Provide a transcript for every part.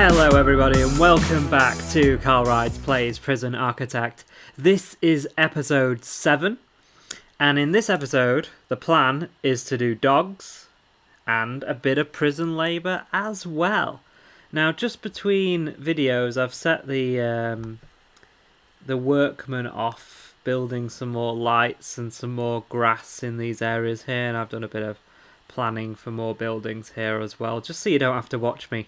Hello everybody and welcome back to CarlRyds Plays Prison Architect. This is episode 7, and in this episode the plan is to do dogs and a bit of prison labour as well. Now just between videos I've set the workmen off building some more lights and some more grass in these areas here, and I've done a bit of planning for more buildings here as well, just so you don't have to watch me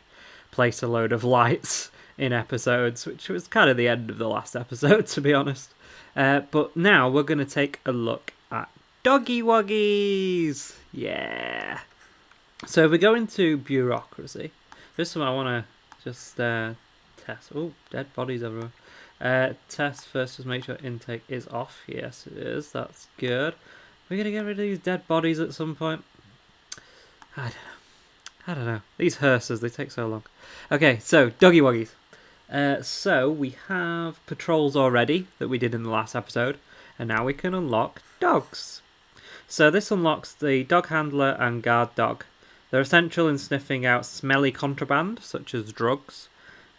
place a load of lights in episodes, which was kind of the end of the last episode, to be honest. But now we're going to take a look at doggy woggies. Yeah. So if we go into bureaucracy, this one I want to just test. Oh, dead bodies everywhere. Test first, just make sure intake is off. Yes, it is. That's good. We're going to get rid of these dead bodies at some point. I don't know. These hearses, they take so long. Okay, so doggy woggies. So we have patrols already that we did in the last episode, and now we can unlock dogs. So this unlocks the dog handler and guard dog. They're essential in sniffing out smelly contraband, such as drugs,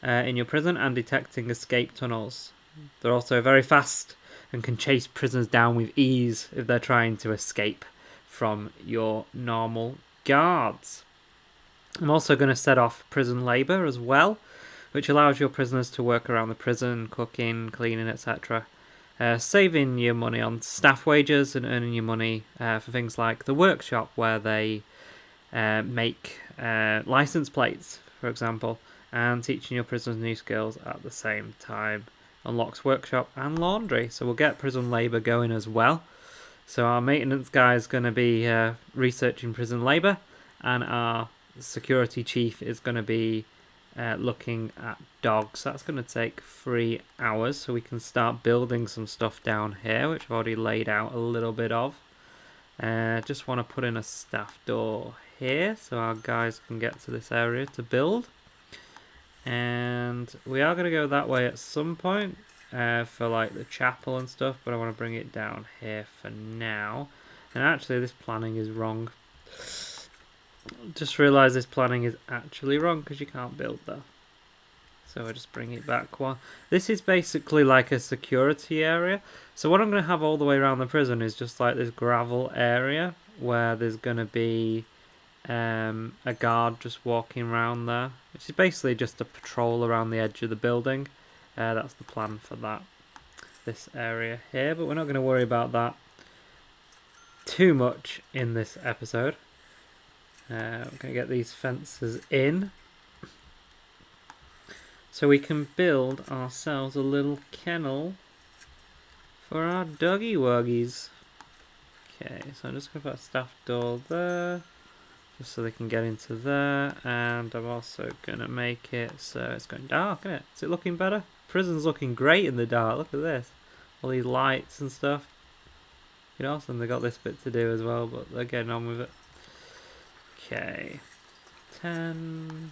in your prison and detecting escape tunnels. They're also very fast and can chase prisoners down with ease if they're trying to escape from your normal guards. I'm also going to set off prison labour as well, which allows your prisoners to work around the prison, cooking, cleaning, etc. Saving your money on staff wages and earning your money for things like the workshop, where they make license plates, for example, and teaching your prisoners new skills at the same time. Unlocks workshop and laundry, so we'll get prison labour going as well. So our maintenance guy is going to be researching prison labour, and our security chief is going to be looking at dogs. That's going to take 3 hours, so we can start building some stuff down here, which I've already laid out a little bit of. Just want to put in a staff door here so our guys can get to this area to build. And we are going to go that way at some point for like the chapel and stuff, but I want to bring it down here for now. And actually this planning is wrong. Just realised this planning is actually wrong because you can't build there. So I'll just bring it back one. This is basically like a security area. So what I'm going to have all the way around the prison is just like this gravel area where there's going to be a guard just walking around there, which is basically just a patrol around the edge of the building. That's the plan for that. This area here, but we're not going to worry about that too much in this episode. We're going to get these fences in so we can build ourselves a little kennel for our doggy woggies. Okay, so I'm just going to put a staff door there just so they can get into there, and I'm also going to make it so it's going dark, isn't it? Is it looking better? Prison's looking great in the dark. Look at this. All these lights and stuff. You know, and they got this bit to do as well, but they're getting on with it. Okay, 10,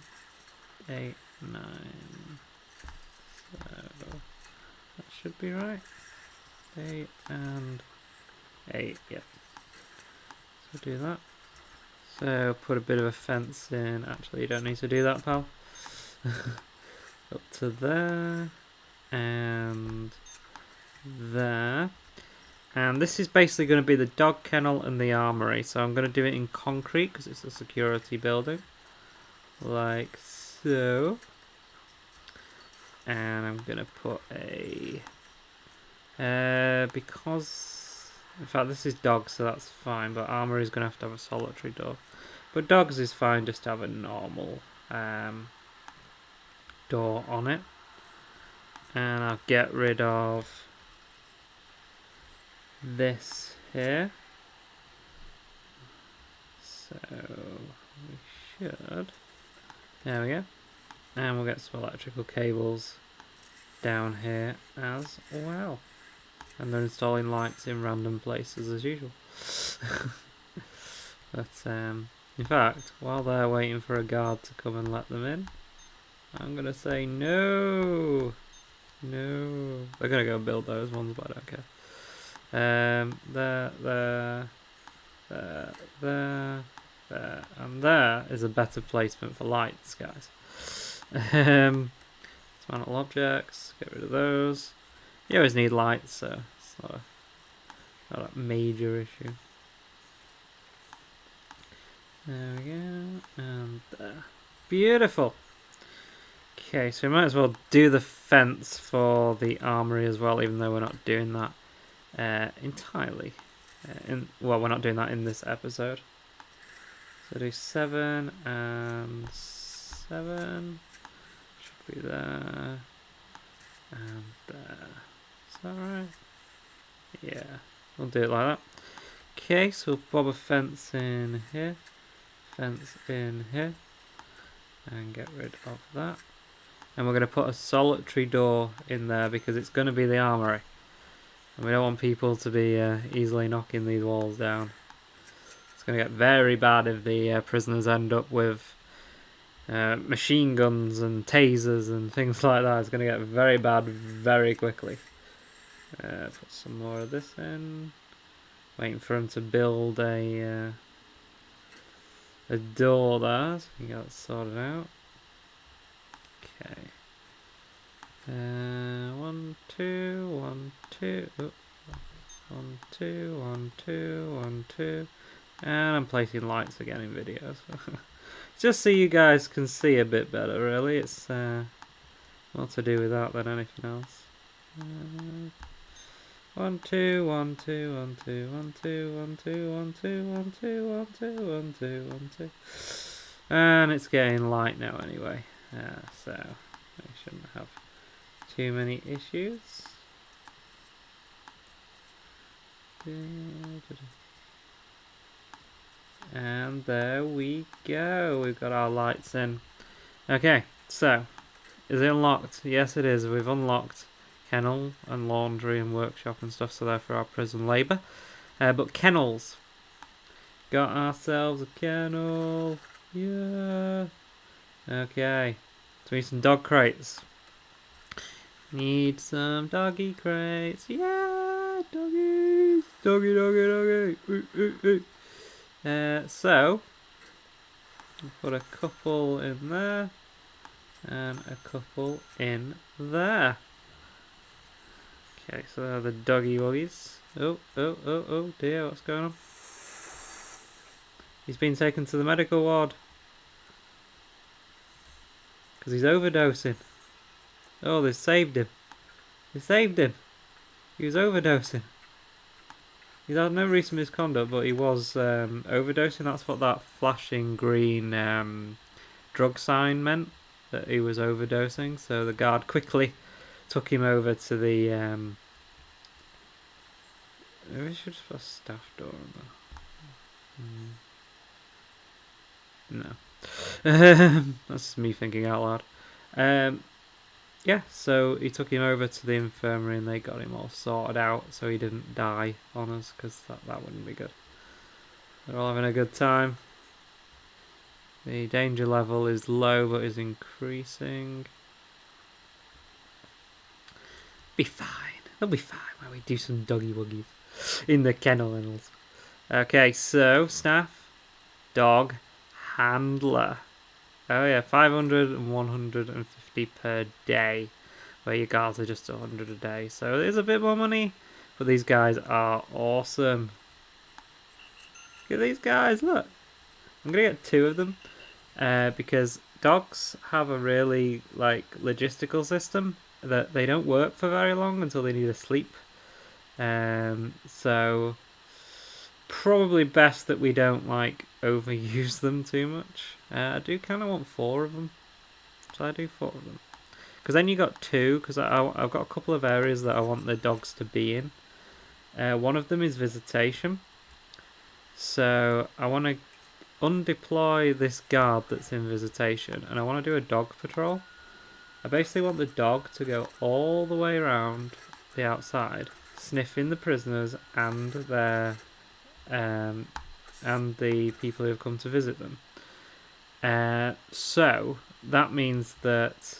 8, 9, so that should be right, 8 and 8, yep, so do that. So put a bit of a fence in. Actually you don't need to do that, pal. Up to there, and there. And this is basically going to be the dog kennel and the armory. So I'm going to do it in concrete because it's a security building. Like so. And I'm going to put a... because... In fact, this is dogs, so that's fine. But armory is going to have a solitary door. But dogs is fine just to have a normal door on it. And I'll get rid of this here, so we should, there we go, and we'll get some electrical cables down here as well, and they're installing lights in random places as usual. But in fact, while they're waiting for a guard to come and let them in, I'm gonna say no, they're gonna go build those ones, but I don't care. There, and there is a better placement for lights, guys. Dismantle objects, get rid of those. You always need lights, so it's not a major issue. There we go, and there. Beautiful! Okay, so we might as well do the fence for the armory as well, even though we're not doing that entirely. Well, we're not doing that in this episode. So do 7 and 7. Should be there. And there. Is that right? Yeah, we'll do it like that. Okay, so we'll bob a fence in here. Fence in here. And get rid of that. And we're going to put a solitary door in there because it's going to be the armory. And we don't want people to be easily knocking these walls down. It's going to get very bad if the prisoners end up with machine guns and tasers and things like that. It's going to get very bad very quickly. Put some more of this in. Waiting for them to build a door there, so we can get that sorted out. Okay. 1, 2, 1, 2. Oh. 1, 2, 1, 2, 1, 2. And I'm placing lights again in videos. Just so you guys can see a bit better, really. It's more to do with that than anything else. 1, 2, 1, 2, 1, 2, 1, 2, 1, 2, 1, 2, 1, 2, 1, 2, 1, 2, 1, 2. And it's getting light now anyway. So we shouldn't have too many issues. And there we go. We've got our lights in. Okay, so is it unlocked? Yes, it is. We've unlocked kennel and laundry and workshop and stuff, so they're for our prison labour. But kennels. Got ourselves a kennel. Yeah. Okay. So we need some dog crates. Need some doggy crates. Yeah, doggies. Doggy, doggy, doggy. Ooh, ooh, ooh. So we'll put a couple in there and a couple in there. Okay, so they're the doggy wuggies. Oh dear, what's going on? He's been taken to the medical ward because he's overdosing. Oh, they saved him. They saved him. He was overdosing. He's had no recent misconduct, but he was overdosing. That's what that flashing green drug sign meant, that he was overdosing. So the guard quickly took him over to the... maybe we should just put a staff door on there. No. That's me thinking out loud. Yeah, so he took him over to the infirmary and they got him all sorted out so he didn't die on us, because that wouldn't be good. They're all having a good time. The danger level is low but is increasing. Be fine. They'll be fine when we do some doggy wuggies in the kennels. Okay, so staff, dog, handler. Oh yeah, 500 and 150 per day, where your guards are just 100 a day. So there's a bit more money, but these guys are awesome. Look at these guys, look. I'm going to get 2 of them, because dogs have a really logistical system that they don't work for very long until they need a sleep. So probably best that we don't overuse them too much. I do kind of want 4 of them, so I do 4 of them. Because then you got 2, because I've got a couple of areas that I want the dogs to be in. One of them is visitation, so I want to undeploy this guard that's in visitation, and I want to do a dog patrol. I basically want the dog to go all the way around the outside, sniffing the prisoners and their and the people who have come to visit them. So that means that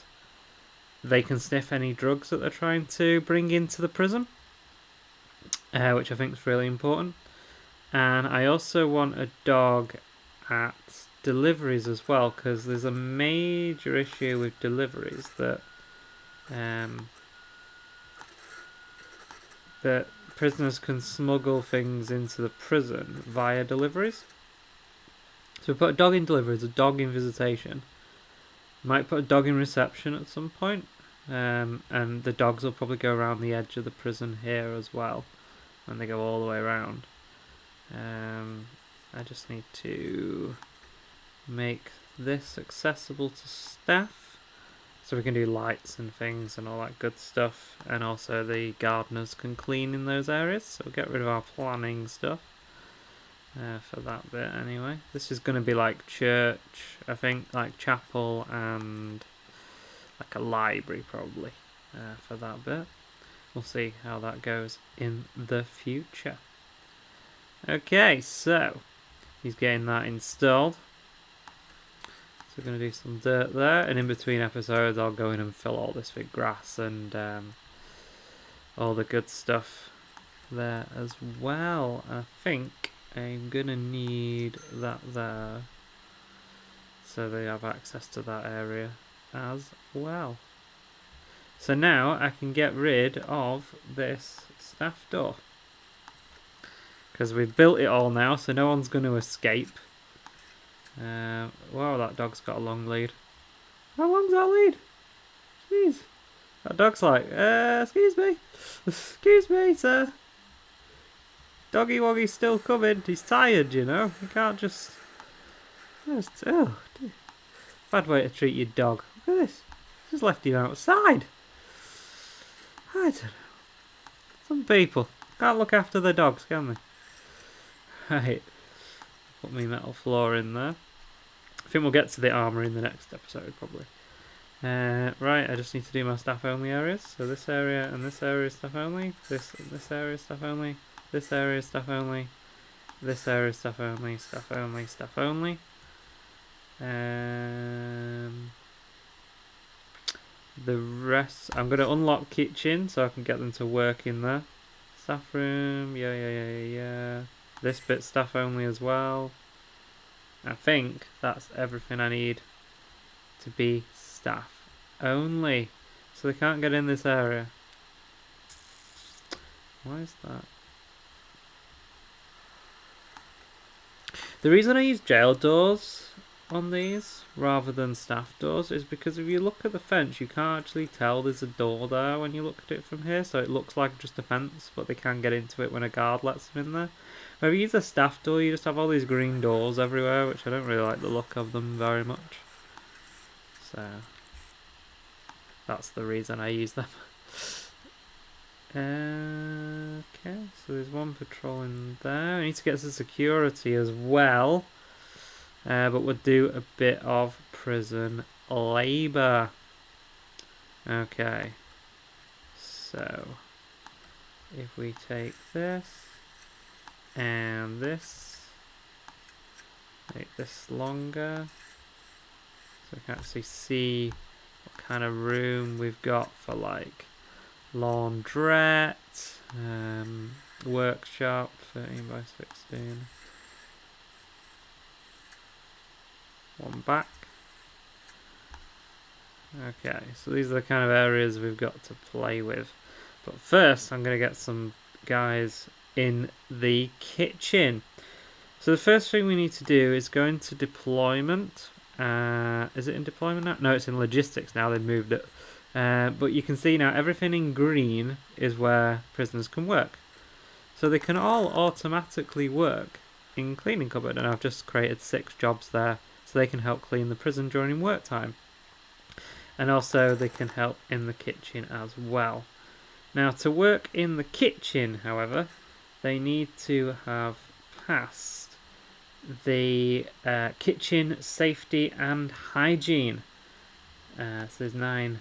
they can sniff any drugs that they're trying to bring into the prison, which I think is really important. And I also want a dog at deliveries as well, because there's a major issue with deliveries that that prisoners can smuggle things into the prison via deliveries. So we put a dog in deliveries, a dog in visitation. Might put a dog in reception at some point. And the dogs will probably go around the edge of the prison here as well when they go all the way around. I just need to make this accessible to staff so we can do lights and things and all that good stuff, and also the gardeners can clean in those areas, so we'll get rid of our planning stuff for that bit anyway. This is going to be like church, I think, like chapel and like a library probably for that bit. We'll see how that goes in the future. Okay, so he's getting that installed. So we're going to do some dirt there, and in between episodes I'll go in and fill all this with grass and all the good stuff there as well. I think I'm going to need that there so they have access to that area as well. So now I can get rid of this staff door, because we've built it all now, so no one's going to escape. Wow, that dog's got a long lead. How long's that lead? Jeez. That dog's like, excuse me. Excuse me, sir. Doggy Woggy's still coming. He's tired, you know. You can't just... Oh, dear. Bad way to treat your dog. Look at this. Just left him outside. I don't know. Some people can't look after their dogs, can they? Right. Put my metal floor in there. I think we'll get to the armour in the next episode, probably. Right, I just need to do my staff only areas. So this area and this area is staff only. This area is staff only. This area is staff only. This area is staff only. Staff only. Staff only. The rest, I'm going to unlock kitchen so I can get them to work in there. Staff room, yeah. This bit staff only as well. I think that's everything I need to be staff only. So they can't get in this area. Why is that? The reason I use jail doors on these rather than staff doors is because if you look at the fence, you can't actually tell there's a door there when you look at it from here, so it looks like just a fence, but they can get into it when a guard lets them in there. When you use a staff door, you just have all these green doors everywhere, which I don't really like the look of them very much. So that's the reason I use them. Okay, so there's one patrolling there. I need to get some security as well. But we'll do a bit of prison labour. Okay. So if we take this and this, make this longer, so we can actually see what kind of room we've got for like laundrette, workshop, 13 by 16. One back. Okay, so these are the kind of areas we've got to play with. But first, I'm going to get some guys in the kitchen. So the first thing we need to do is go into deployment. Is it in deployment now? No, it's in logistics now. They've moved it. But you can see now everything in green is where prisoners can work. So they can all automatically work in cleaning cupboard. And I've just created 6 jobs there. So they can help clean the prison during work time. And also they can help in the kitchen as well. Now to work in the kitchen, however, they need to have passed the kitchen safety and hygiene. So there's 9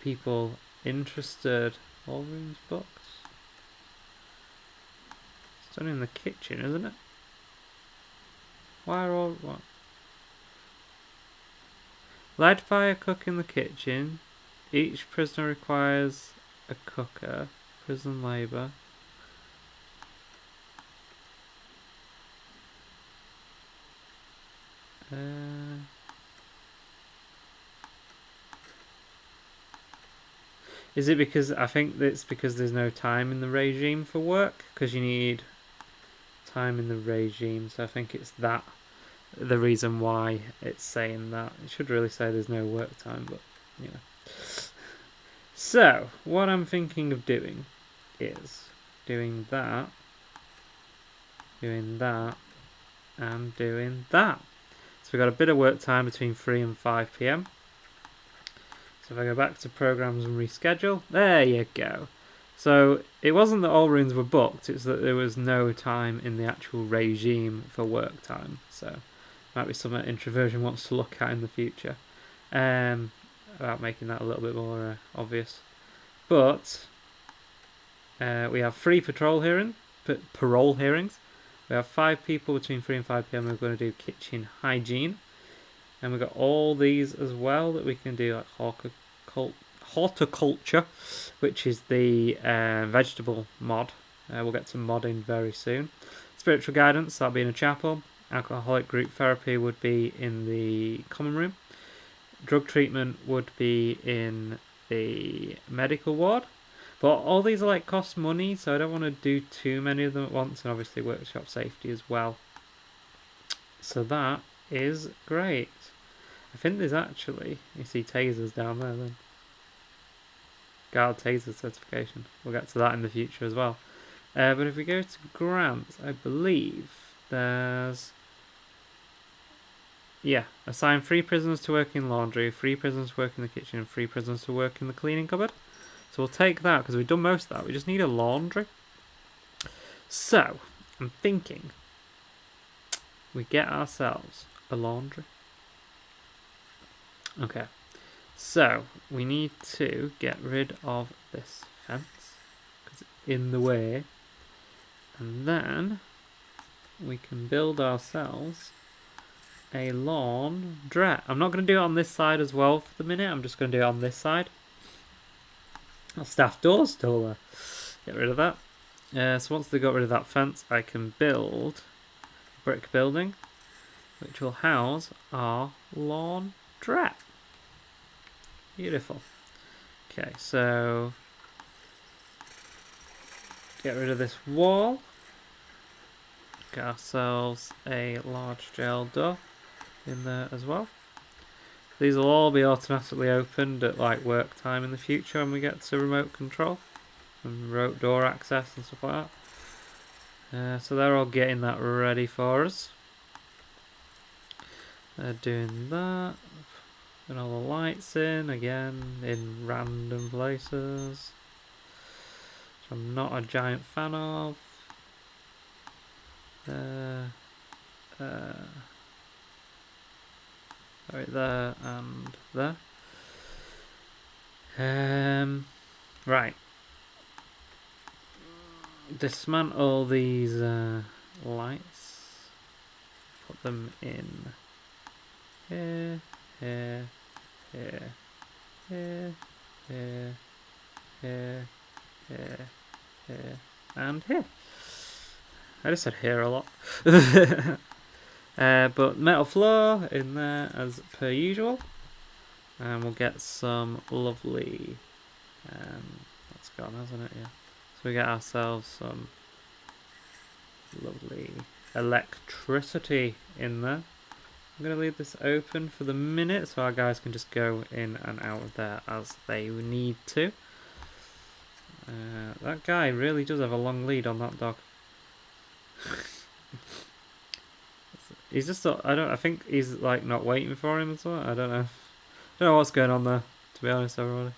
people interested. All rooms booked. It's done in the kitchen, isn't it? Why are all... what? Led by a cook in the kitchen. Each prisoner requires a cooker. Prison labour. Is it because, I think it's because there's no time in the regime for work? Because you need time in the regime, so I think it's that, the reason why it's saying that. It should really say there's no work time, but, you know. So, what I'm thinking of doing is doing that, and doing that. So we've got a bit of work time between 3 and 5 p.m. So if I go back to programs and reschedule, there you go. So it wasn't that all rooms were booked, it's that there was no time in the actual regime for work time. So might be something Introversion wants to look at in the future, about making that a little bit more obvious. But we have 3 parole hearings. We have 5 people between 3 and 5 p.m. We're going to do kitchen hygiene. And we've got all these as well that we can do, like horticulture, which is the vegetable mod. We'll get to modding very soon. Spiritual guidance, that'll be in a chapel. Alcoholic group therapy would be in the common room. Drug treatment would be in the medical ward. But all these are cost money, so I don't want to do too many of them at once, and obviously workshop safety as well. So that is great. I think there's actually, you see tasers down there then. Guard taser certification. We'll get to that in the future as well. But if we go to grants, I believe there's... Yeah, assign 3 prisoners to work in laundry, 3 prisoners to work in the kitchen, and 3 prisoners to work in the cleaning cupboard. So we'll take that, because we've done most of that. We just need a laundry. So, I'm thinking we get ourselves a laundry. Okay, so we need to get rid of this fence because it's in the way, and then we can build ourselves a laundrette. I'm not going to do it on this side as well for the minute. I'm just going to do it on this side. Our staff doors still there. Get rid of that. So once they got rid of that fence, I can build a brick building which will house our laundrette. Beautiful. Okay, so get rid of this wall. Get ourselves a large jail door in there as well. These will all be automatically opened at work time in the future when we get to remote control and remote door access and stuff like that. So they're all getting that ready for us. They're doing that. And all the lights in, again, in random places. Which I'm not a giant fan of. Sorry, there and there. Right. Dismantle these lights. Put them in here, here, here, here, here, here, here, here, and here. I just said here a lot. But metal floor in there as per usual. And we'll get some lovely... that's gone, hasn't it? Yeah. So we get ourselves some lovely electricity in there. I'm going to leave this open for the minute so our guys can just go in and out of there as they need to. That guy really does have a long lead on that dog. He's just, I think he's not waiting for him as well. I don't know. Don't know what's going on there, to be honest, everybody.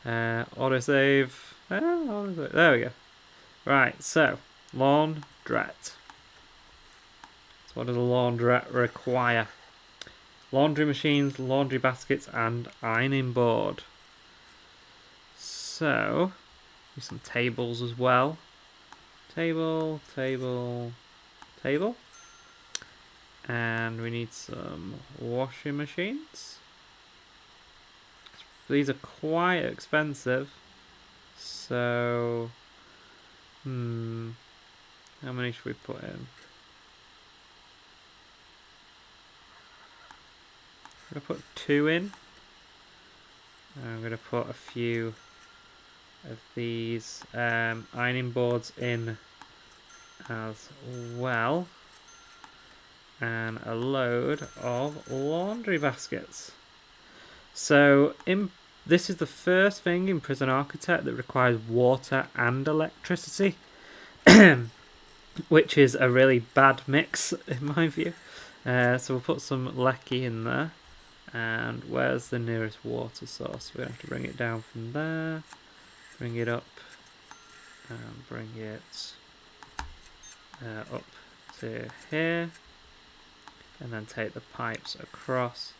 Autosave. There we go. Right, so, laundrette. So what does a laundrette require? Laundry machines, laundry baskets, and ironing board. So, use some tables as well. Table, table, table. And we need some washing machines. These are quite expensive. So, how many should we put in? going to put 2 in. I'm going to put a few of these ironing boards in as well. And a load of laundry baskets. So this is the first thing in Prison Architect that requires water and electricity, which is a really bad mix in my view. So we'll put some lecky in there. And where's the nearest water source? We're going to have to bring it down from there, bring it up, and bring it up to here, and then take the pipes across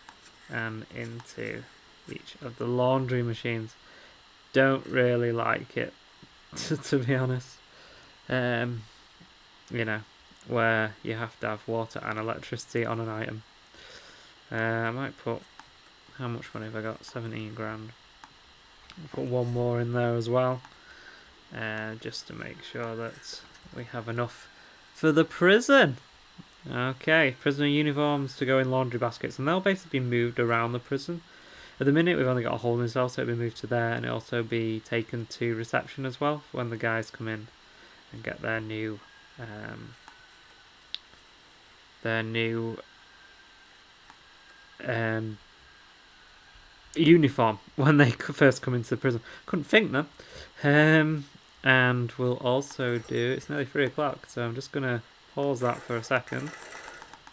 and into each of the laundry machines. Don't really like it, to be honest. You know, where you have to have water and electricity on an item. I might put, how much money have I got? 17 grand. I'll put one more in there as well, just to make sure that we have enough for the prison. Okay, prisoner uniforms to go in laundry baskets, and they'll basically be moved around the prison. At the minute we've only got a holding cell, so it'll be moved to there, and it'll also be taken to reception as well when the guys come in and get their new uniform when they first come into the prison. Couldn't think then. And we'll also do, it's nearly 3 o'clock, so I'm just going to pause that for a second.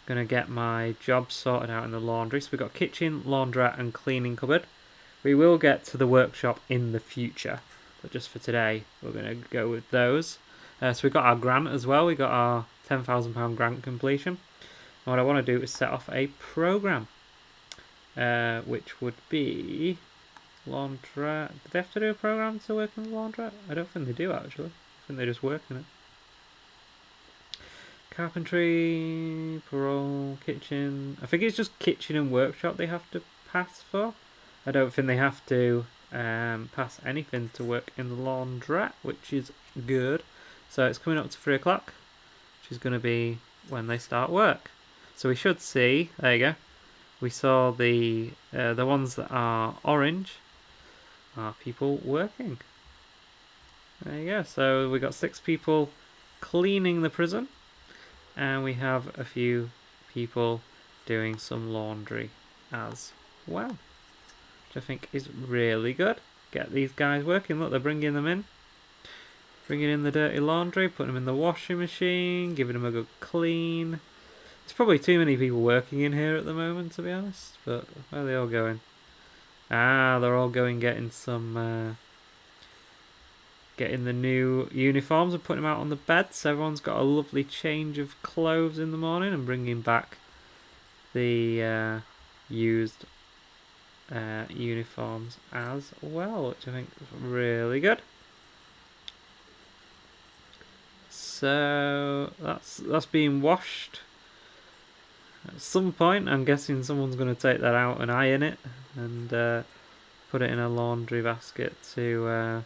Going to get my job sorted out in the laundry. So we've got kitchen, laundrette and cleaning cupboard. We will get to the workshop in the future, but just for today we're going to go with those. So we've got our grant as well. We got our £10,000 grant completion. And what I want to do is set off a program, which would be laundrette. Do they have to do a program to work in the laundrette? I don't think they do actually. I think they just work in it. Carpentry, parole, kitchen. I think it's just kitchen and workshop they have to pass for. I don't think they have to pass anything to work in the laundrette, which is good. So it's coming up to 3 o'clock, which is going to be when they start work. So we should see, there you go, we saw the ones that are orange are people working. There you go, so we got 6 people cleaning the prison, and we have a few people doing some laundry as well, which I think is really good. Get these guys working. Look, they're bringing them in. Bringing in the dirty laundry, putting them in the washing machine, giving them a good clean. There's probably too many people working in here at the moment, to be honest, but where are they all going? Ah, they're all going getting some, getting the new uniforms and putting them out on the bed, so everyone's got a lovely change of clothes in the morning, and bringing back the used uniforms as well, which I think is really good. So that's being washed at some point. I'm guessing someone's going to take that out and iron it and put it in a laundry basket to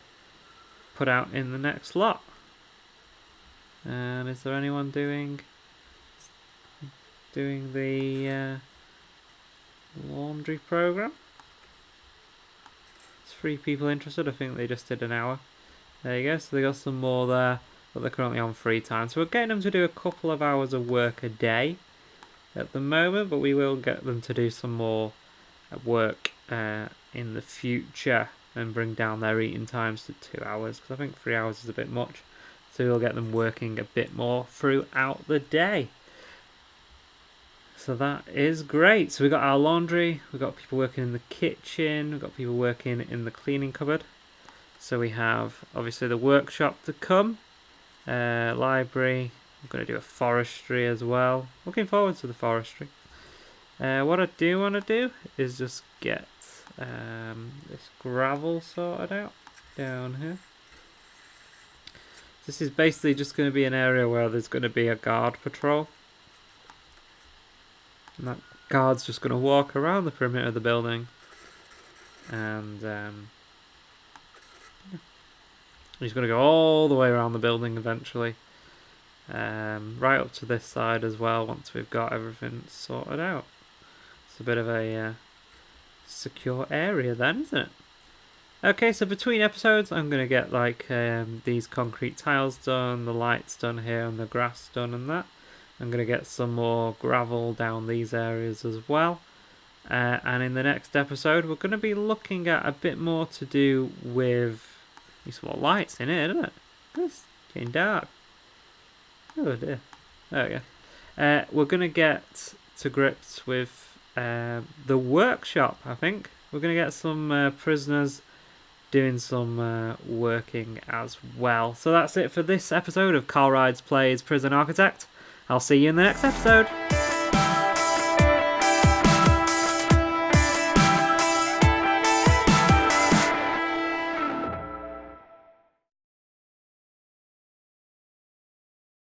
put out in the next lot. And is there anyone doing the laundry program? There's 3 people interested. I think they just did an hour. There you go. So they got some more there, but they're currently on free time. So we're getting them to do a couple of hours of work a day at the moment, but we will get them to do some more work in the future and bring down their eating times to 2 hours, because I think 3 hours is a bit much. So we'll get them working a bit more throughout the day. So that is great. So we've got our laundry, we've got people working in the kitchen, we've got people working in the cleaning cupboard. So we have obviously the workshop to come, library. I'm going to do a forestry as well. Looking forward to the forestry. What I do want to do is just get this gravel sorted out down here. This is basically just going to be an area where there's going to be a guard patrol. And that guard's just going to walk around the perimeter of the building. And he's going to go all the way around the building eventually. Right up to this side as well, once we've got everything sorted out. It's a bit of a secure area then, isn't it? Okay, so between episodes, I'm going to get like these concrete tiles done, the lights done here, and the grass done and that. I'm going to get some more gravel down these areas as well. And in the next episode, we're going to be looking at a bit more to do with... There's some more lights in here, isn't it? It's getting dark. Oh dear. There we go. We're going to get to grips with the workshop, I think. We're going to get some prisoners doing some working as well. So that's it for this episode of CarlRyds Plays Prison Architect. I'll see you in the next episode.